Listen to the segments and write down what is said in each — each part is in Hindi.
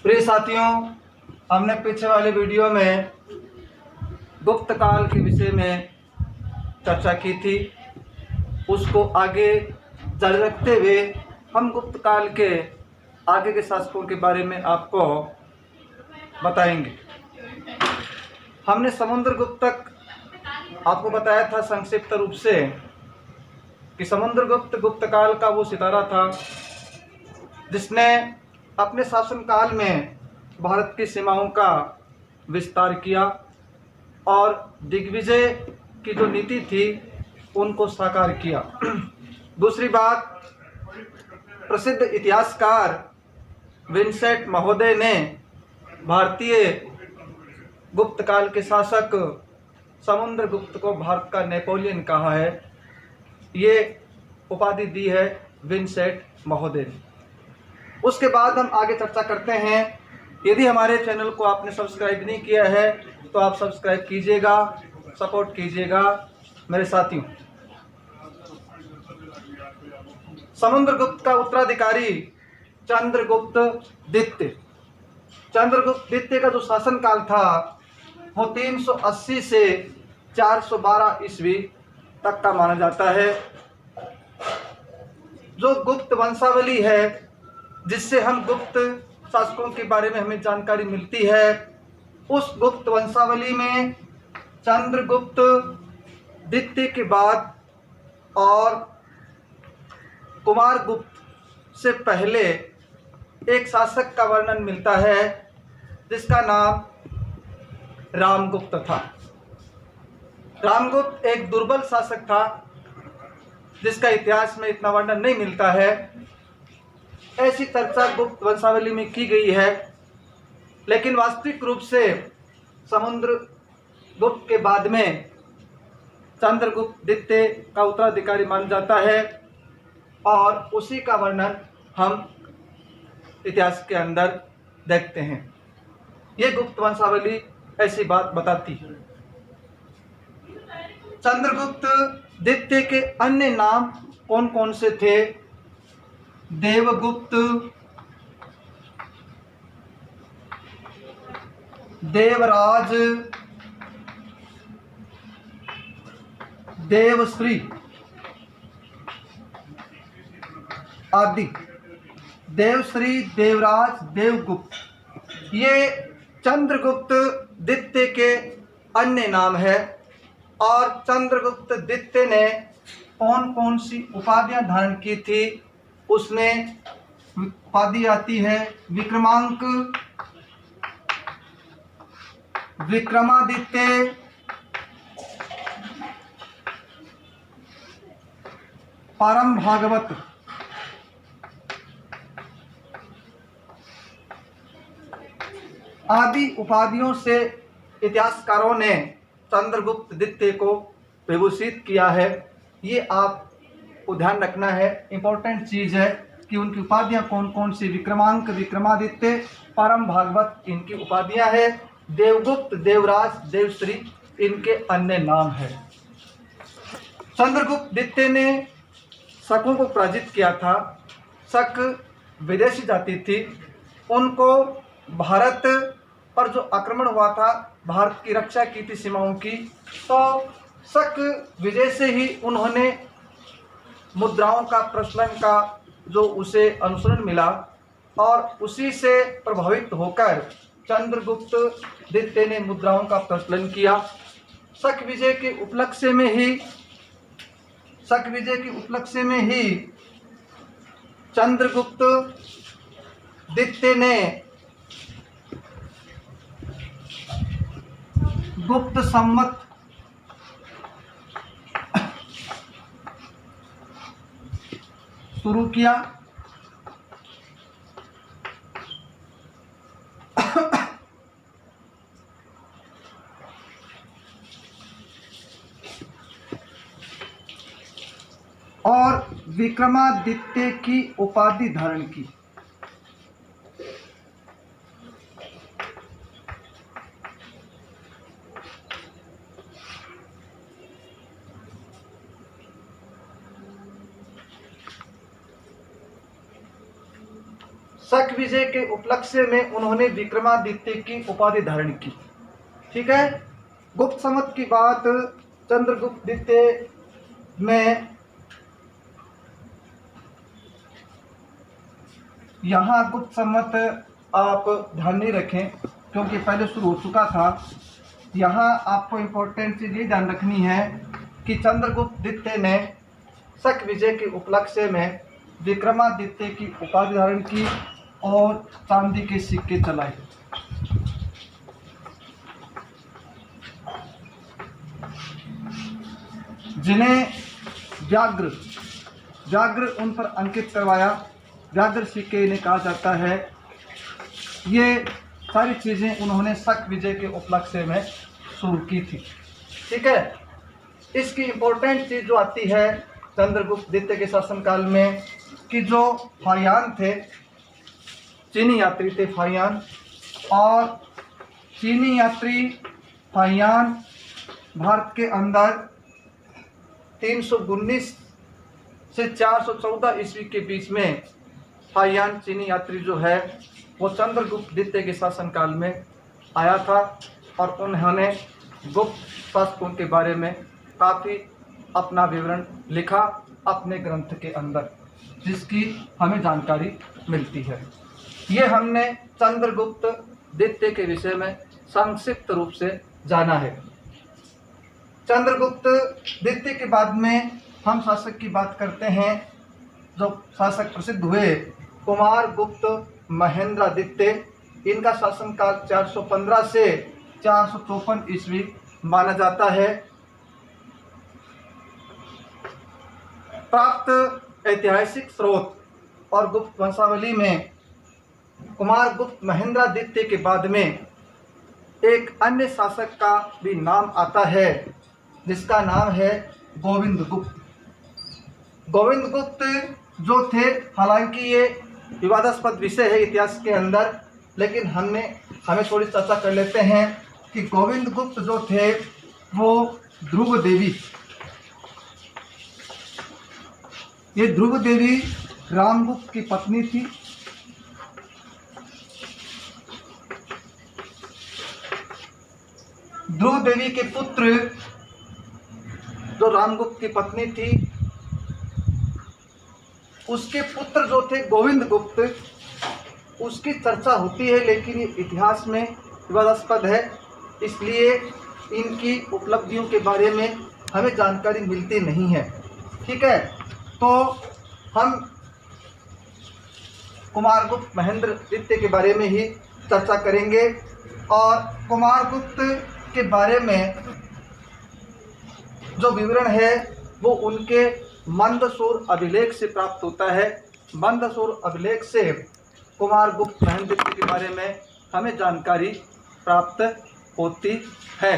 प्रिय साथियों, हमने पीछे वाले वीडियो में गुप्त काल के विषय में चर्चा की थी। उसको आगे जारी रखते हुए हम गुप्त काल के आगे के शासकों के बारे में आपको बताएंगे। हमने समुद्रगुप्त तक आपको बताया था संक्षिप्त रूप से कि समुद्रगुप्त गुप्त काल का वो सितारा था जिसने अपने शासनकाल में भारत की सीमाओं का विस्तार किया और दिग्विजय की जो नीति थी उनको साकार किया। दूसरी बात, प्रसिद्ध इतिहासकार विंसेंट महोदय ने भारतीय गुप्त काल के शासक समुद्रगुप्त को भारत का नेपोलियन कहा है। ये उपाधि दी है विंसेंट महोदय ने। उसके बाद हम आगे चर्चा करते हैं। यदि हमारे चैनल को आपने सब्सक्राइब नहीं किया है तो आप सब्सक्राइब कीजिएगा, सपोर्ट कीजिएगा मेरे साथियों। समुद्रगुप्त का उत्तराधिकारी चंद्रगुप्त द्वितीय। चंद्रगुप्त द्वितीय का जो शासनकाल था वो 380 से 412 ईस्वी तक का माना जाता है। जो गुप्त वंशावली है जिससे हम गुप्त शासकों के बारे में हमें जानकारी मिलती है, उस गुप्त वंशावली में चंद्रगुप्त द्वितीय के बाद और कुमारगुप्त से पहले एक शासक का वर्णन मिलता है जिसका नाम रामगुप्त था। रामगुप्त एक दुर्बल शासक था जिसका इतिहास में इतना वर्णन नहीं मिलता है। ऐसी चर्चा गुप्त वंशावली में की गई है, लेकिन वास्तविक रूप से समुद्रगुप्त के बाद में चंद्रगुप्त द्वितीय का उत्तराधिकारी माना जाता है और उसी का वर्णन हम इतिहास के अंदर देखते हैं। ये गुप्त वंशावली ऐसी बात बताती है। चंद्रगुप्त द्वितीय के अन्य नाम कौन कौन से थे? देवगुप्त, देवराज, देवश्री आदि। देवश्री, देवराज, देवगुप्त, ये चंद्रगुप्त द्वितीय के अन्य नाम है। और चंद्रगुप्त द्वितीय ने कौन कौन सी उपाधियां धारण की थी? उसमें उपाधि आती है विक्रमांक, विक्रमादित्य, परम भागवत, आदि उपाधियों से इतिहासकारों ने चंद्रगुप्त द्वितीय को विभूषित किया है। ये आपको ध्यान रखना है, इंपॉर्टेंट चीज है कि उनकी उपाधियां कौन कौन सी। विक्रमांक, विक्रमादित्य, परम भागवत इनकी उपाधियां हैं। देवगुप्त, देवराज, देवश्री इनके अन्य नाम है। चंद्रगुप्त द्वितीय ने शकों को पराजित किया था। शक विदेशी जाति थी, उनको भारत पर जो आक्रमण हुआ था, भारत की रक्षा की थी सीमाओं की, तो शक विजय से ही उन्होंने मुद्राओं का प्रचलन का जो उसे अनुसरण मिला और उसी से प्रभावित होकर चंद्रगुप्त द्वितीय ने मुद्राओं का प्रचलन किया। शक विजय के उपलक्ष्य में ही चंद्रगुप्त द्वितीय ने गुप्त संवत शुरू किया। और विक्रमादित्य की उपाधि धारण की। शक विजय के उपलक्ष्य में उन्होंने विक्रमादित्य की उपाधि धारण की। ठीक है। गुप्त संवत की बात चंद्रगुप्त द्वितीय में यहाँ गुप्त संवत आप ध्यान नहीं रखें क्योंकि पहले शुरू हो चुका था। यहाँ आपको इम्पोर्टेंट चीज़ ये ध्यान रखनी है कि चंद्रगुप्त द्वितीय ने शक विजय के उपलक्ष्य में विक्रमादित्य की उपाधि धारण की और चांदी के सिक्के चलाए। जिन्हें व्याघ्र उन पर अंकित करवाया, व्याघ्र सिक्के इन्हें कहा जाता है। ये सारी चीज़ें उन्होंने शक विजय के उपलक्ष्य में शुरू की थी। ठीक है। इसकी इम्पोर्टेंट चीज़ जो आती है चंद्रगुप्त द्वितीय के शासनकाल में कि जो फाहियान थे, चीनी यात्री थे फाहियान, और चीनी यात्री फाहियान भारत के अंदर 319 से 414 ईस्वी के बीच में फाहियान चीनी यात्री जो है वो चंद्रगुप्त द्वितीय के शासनकाल में आया था और उन्होंने गुप्त शासकों के बारे में काफ़ी अपना विवरण लिखा अपने ग्रंथ के अंदर, जिसकी हमें जानकारी मिलती है। ये हमने चंद्रगुप्त द्वितीय के विषय में संक्षिप्त रूप से जाना है। चंद्रगुप्त द्वितीय के बाद में हम शासक की बात करते हैं। जो शासक प्रसिद्ध हुए कुमारगुप्त महेंद्रादित्य, इनका शासनकाल 415 से 454 ईस्वी माना जाता है। प्राप्त ऐतिहासिक स्रोत और गुप्त वंशावली में कुमारगुप्त महेंद्रादित्य के बाद में एक अन्य शासक का भी नाम आता है जिसका नाम है गोविंदगुप्त। गोविंदगुप्त जो थे, हालांकि ये विवादास्पद विषय है इतिहास के अंदर, लेकिन हमें थोड़ी चर्चा कर लेते हैं कि गोविंदगुप्त जो थे वो ध्रुव देवी, ये ध्रुव देवी रामगुप्त की पत्नी थी। ध्रुव देवी के पुत्र जो रामगुप्त की पत्नी थी, उसके पुत्र जो थे गोविंदगुप्त, उसकी चर्चा होती है, लेकिन ये इतिहास में विवादास्पद है, इसलिए इनकी उपलब्धियों के बारे में हमें जानकारी मिलती नहीं है। ठीक है। तो हम कुमारगुप्त महेंद्रादित्य के बारे में ही चर्चा करेंगे और कुमारगुप्त के बारे में जो विवरण है वो उनके मंदसौर अभिलेख से प्राप्त होता है। मंदसौर अभिलेख से कुमारगुप्त महेंद्रादित्य के बारे में हमें जानकारी प्राप्त होती है।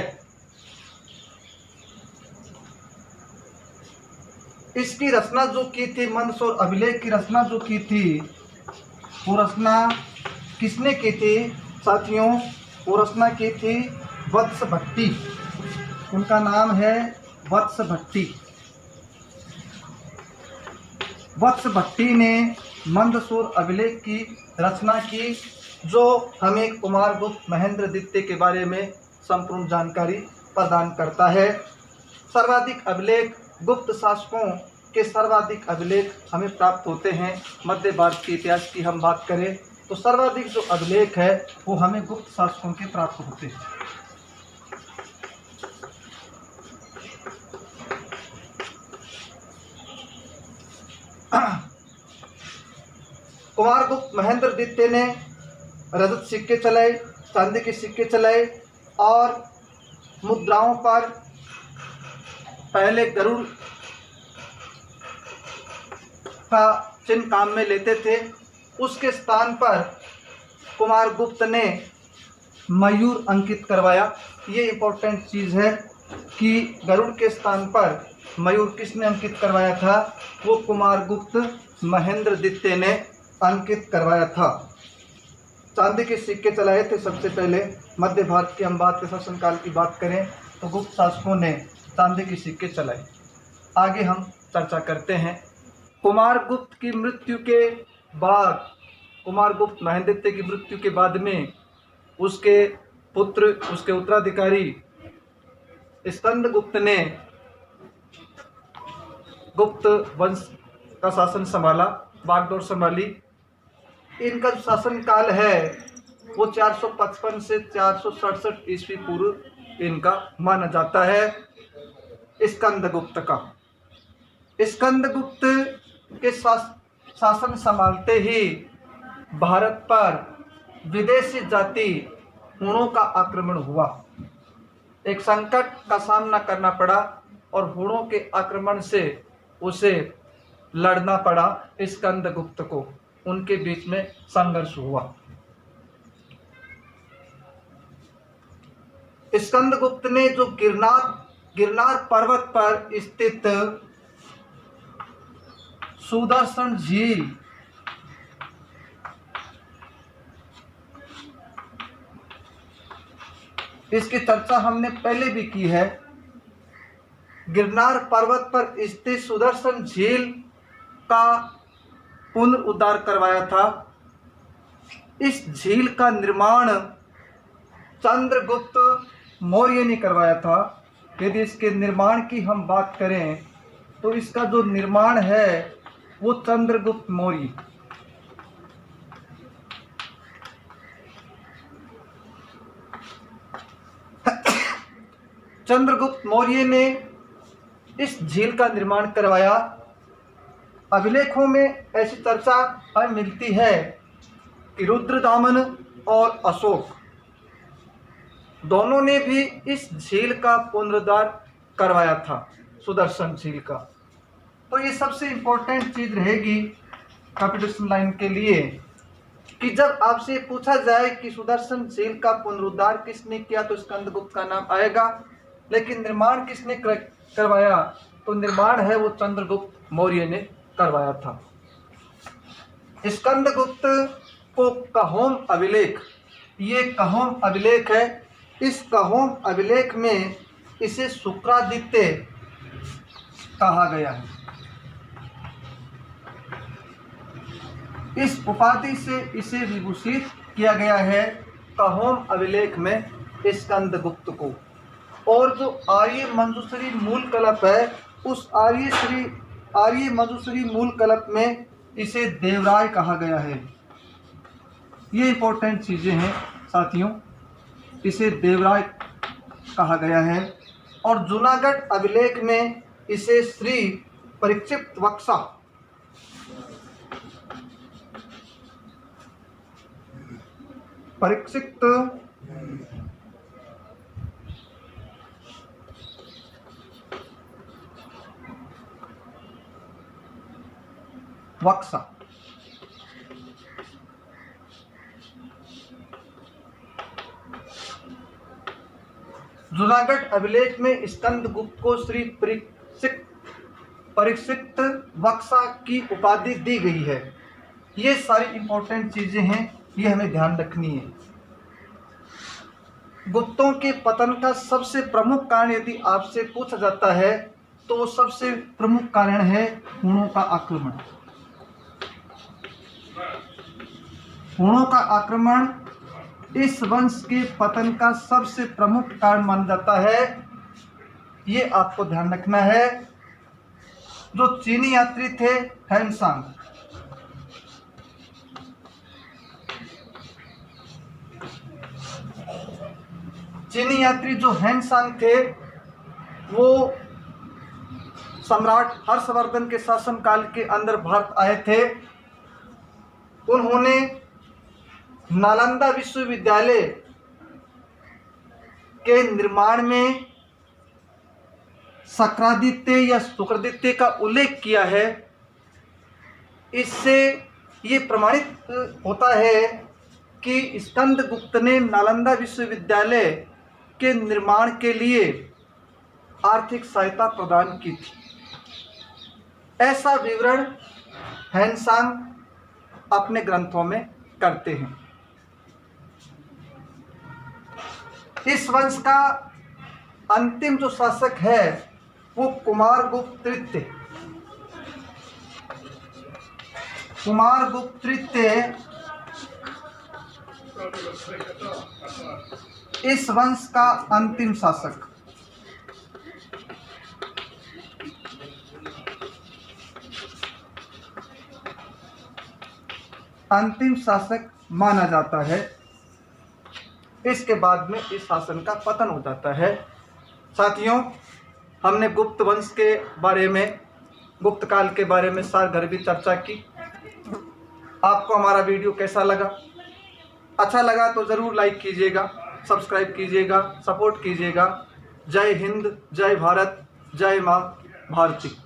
इसकी रचना जो की थी, मंदसौर अभिलेख की रचना जो की थी, वो रचना किसने की थी साथियों? वो रचना की थी वत्स भट्टी। उनका नाम है वत्स भट्टी। वत्स भट्टी ने मंदसौर अभिलेख की रचना की, जो हमें कुमारगुप्त महेंद्रादित्य के बारे में संपूर्ण जानकारी प्रदान करता है। सर्वाधिक अभिलेख, गुप्त शासकों के सर्वाधिक अभिलेख हमें प्राप्त होते हैं। मध्य भारत के इतिहास की हम बात करें तो सर्वाधिक जो अभिलेख है वो हमें गुप्त शासकों के प्राप्त होते हैं। कुमारगुप्त महेंद्रादित्य ने रजत सिक्के चलाए, चांदी के सिक्के चलाए और मुद्राओं पर पहले गरुड़ का चिन्ह काम में लेते थे। उसके स्थान पर कुमारगुप्त ने मयूर अंकित करवाया। ये इम्पोर्टेंट चीज़ है कि गरुड़ के स्थान पर मयूर किसने अंकित करवाया था? वो कुमारगुप्त महेंद्रादित्य ने अंकित करवाया था। चांदी के सिक्के चलाए थे सबसे पहले। मध्य भारत की हम बात के शासनकाल की बात करें तो गुप्त शासकों ने चांदी के सिक्के चलाए। आगे हम चर्चा करते हैं। कुमारगुप्त की मृत्यु के बाद कुमारगुप्त महेंद्रत्य की मृत्यु के बाद में उसके पुत्र, उसके उत्तराधिकारी स्कंदगुप्त ने गुप्त वंश का शासन संभाला, बागडोर संभाली। इनका जो शासन काल है वो 455 से 467 ईस्वी पूर्व इनका माना जाता है, स्कंदगुप्त का। स्कंदगुप्त के शासन संभालते ही भारत पर विदेशी जाति हुणों का आक्रमण हुआ। एक संकट का सामना करना पड़ा और हुणों के आक्रमण से उसे लड़ना पड़ा स्कंदगुप्त को। उनके बीच में संघर्ष हुआ। स्कंदगुप्त ने जो गिरनार पर्वत पर स्थित सुदर्शन झील इसकी चर्चा हमने पहले भी की है। गिरनार पर्वत पर स्थित सुदर्शन झील का पुनरुद्धार करवाया था। इस झील का निर्माण चंद्रगुप्त मौर्य ने करवाया था। यदि इसके निर्माण की हम बात करें तो इसका जो निर्माण है वो चंद्रगुप्त मौर्य चंद्रगुप्त मौर्य ने इस झील का निर्माण करवाया। अभिलेखों में ऐसी चर्चा हमें मिलती है कि रुद्रदामन और अशोक दोनों ने भी इस झील का पुनरुद्धार करवाया था, सुदर्शन झील का। तो ये सबसे इम्पोर्टेंट चीज रहेगी कंपटीशन लाइन के लिए कि जब आपसे पूछा जाए कि सुदर्शन झील का पुनरुद्धार किसने किया तो स्कंदगुप्त का नाम आएगा, लेकिन निर्माण किसने करवाया तो निर्माण है वो चंद्रगुप्त मौर्य ने करवाया था। स्कंदगुप्त को कहोम अभिलेख, ये कहोम अभिलेख है। इस कहोम अभिलेख में इसे शुक्रादित्य कहा गया है। इस उपाधि से इसे विभूषित किया गया है कहोम अभिलेख में स्कंदगुप्त को। और जो आर्य मंजूश्री मूल कल्प है उस आर्य मंजूश्री मूल कल्प में इसे देवराय कहा गया है। ये इंपॉर्टेंट चीज़ें हैं साथियों, इसे देवराय कहा गया है। और जूनागढ़ अभिलेख में इसे श्री परीक्षित वक्सा जूनागढ़ अभिलेख में स्कंदगुप्त को श्री परीक्षित वक्सा की उपाधि दी गई है। ये सारी इंपॉर्टेंट चीजें हैं, ये हमें ध्यान रखनी है। गुप्तों के पतन का सबसे प्रमुख कारण यदि आपसे पूछा जाता है तो सबसे प्रमुख कारण है हुणों का आक्रमण। हुणों का आक्रमण इस वंश के पतन का सबसे प्रमुख कारण माना जाता है। ये आपको ध्यान रखना है। जो चीनी यात्री थे हैंसांग, चीनी यात्री जो हैंसांग थे वो सम्राट हर्षवर्धन के शासनकाल के अंदर भारत आए थे। उन्होंने नालंदा विश्वविद्यालय के निर्माण में शक्रादित्य या शुक्रादित्य का उल्लेख किया है। इससे ये प्रमाणित होता है कि स्कंदगुप्त ने नालंदा विश्वविद्यालय के निर्माण के लिए आर्थिक सहायता प्रदान की थी। ऐसा विवरण हैंसांग अपने ग्रंथों में करते हैं। इस वंश का अंतिम जो शासक है वो कुमारगुप्त तृतीय। कुमारगुप्त तृतीय इस वंश का अंतिम शासक। अंतिम शासक माना जाता है। इसके बाद में इस शासन का पतन हो जाता है। साथियों, हमने गुप्त वंश के बारे में, गुप्त काल के बारे में सारगर्भित चर्चा की। आपको हमारा वीडियो कैसा लगा? अच्छा लगा तो ज़रूर लाइक कीजिएगा, सब्सक्राइब कीजिएगा, सपोर्ट कीजिएगा। जय हिंद, जय भारत, जय माँ भारती।